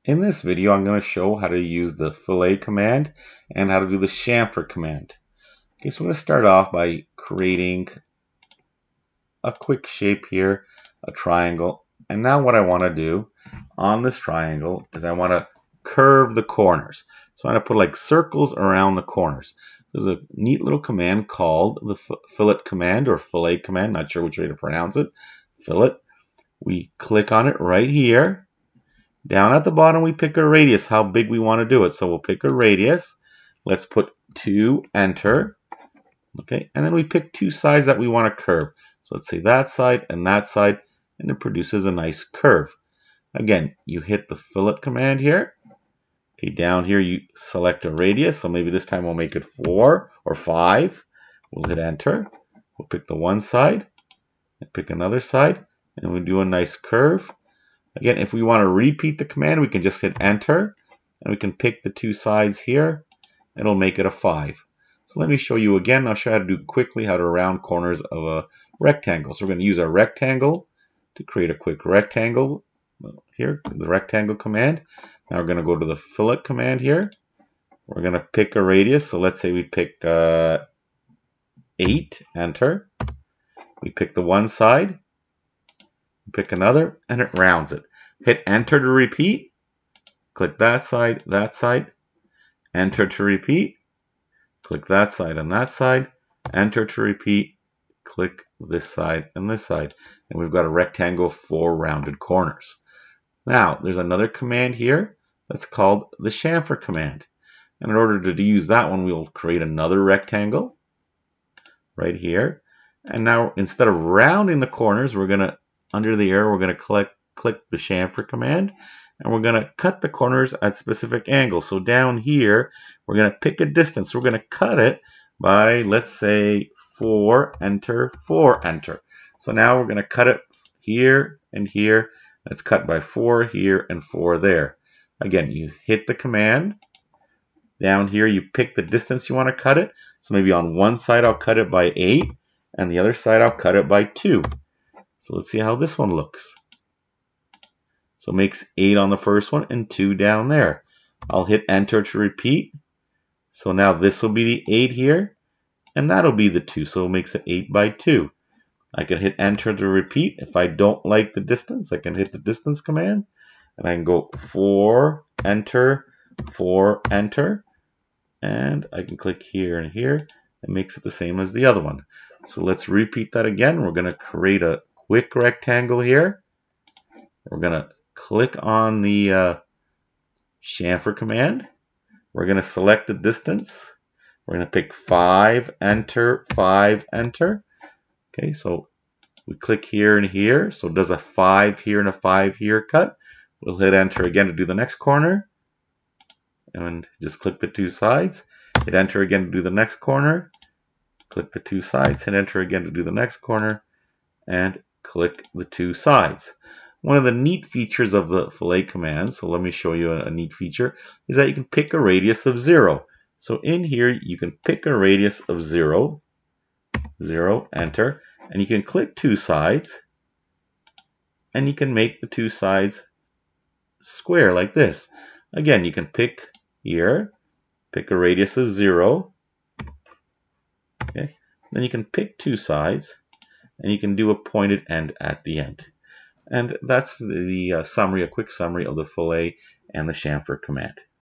In this video, I'm going to show how to use the fillet command and how to do the chamfer command. Okay, so we're going to start off by creating a quick shape here, a triangle. And now what I want to do on this triangle is I want to curve the corners. So I'm going to put like circles around the corners. There's a neat little command called the fillet command or fillet command, not sure which way to pronounce it, fillet. We click on it right here. Down at the bottom, we pick a radius, how big we want to do it. So we'll pick a radius. Let's put 2, enter. Okay, and then we pick two sides that we want to curve. So let's say that side, and it produces a nice curve. Again, you hit the fillet command here. Okay, down here you select a radius. So maybe this time we'll make it 4 or 5. We'll hit enter. We'll pick the one side, and pick another side, and we'll do a nice curve. Again, if we want to repeat the command, we can just hit enter, and we can pick the two sides here. It'll make it a 5. So let me show you again. I'll show you how to do quickly how to round corners of a rectangle. So we're going to use our rectangle to create a quick rectangle. Here, the rectangle command. Now we're going to go to the fillet command here. We're going to pick a radius. So let's say we pick 8, enter. We pick the one side. Pick another, and it rounds it. Hit enter to repeat. Click that side, enter to repeat. Click that side and that side, enter to repeat. Click this side and this side. And we've got a rectangle, 4 rounded corners. Now, there's another command here that's called the chamfer command. And in order to use that one, we'll create another rectangle right here. And now, instead of rounding the corners, we're going to under the arrow, we're going to click the chamfer command, and we're going to cut the corners at specific angles. So down here, we're going to pick a distance. So we're going to cut it by, let's say, 4, enter, 4, enter. So now we're going to cut it here and here. It's cut by 4 here and 4 there. Again, you hit the command. Down here, you pick the distance you want to cut it. So maybe on one side, I'll cut it by 8, and the other side, I'll cut it by 2. So let's see how this one looks. So it makes 8 on the first one and 2 down there. I'll hit enter to repeat. So now this will be the 8 here, and that'll be the 2. So it makes it 8 by 2. I can hit enter to repeat. If I don't like the distance, I can hit the distance command, and I can go 4, enter, 4, enter, and I can click here and here. It makes it the same as the other one. So let's repeat that again. We're going to create a quick rectangle here. We're going to click on the chamfer command. We're going to select the distance. We're going to pick 5, enter, 5, enter. Okay, so we click here and here. So it does a 5 here and a 5 here cut. We'll hit enter again to do the next corner. And just click the two sides. Hit enter again to do the next corner. Click the two sides. Hit enter again to do the next corner. And click the two sides. One of the neat features of the fillet command, so let me show you a neat feature, is that you can pick a radius of 0. So in here, you can pick a radius of 0, 0, enter, and you can click two sides, and you can make the two sides square like this. Again, you can pick here, pick a radius of 0, okay, then you can pick two sides, and you can do a pointed end at the end. And that's the summary, a quick summary of the fillet and the chamfer command.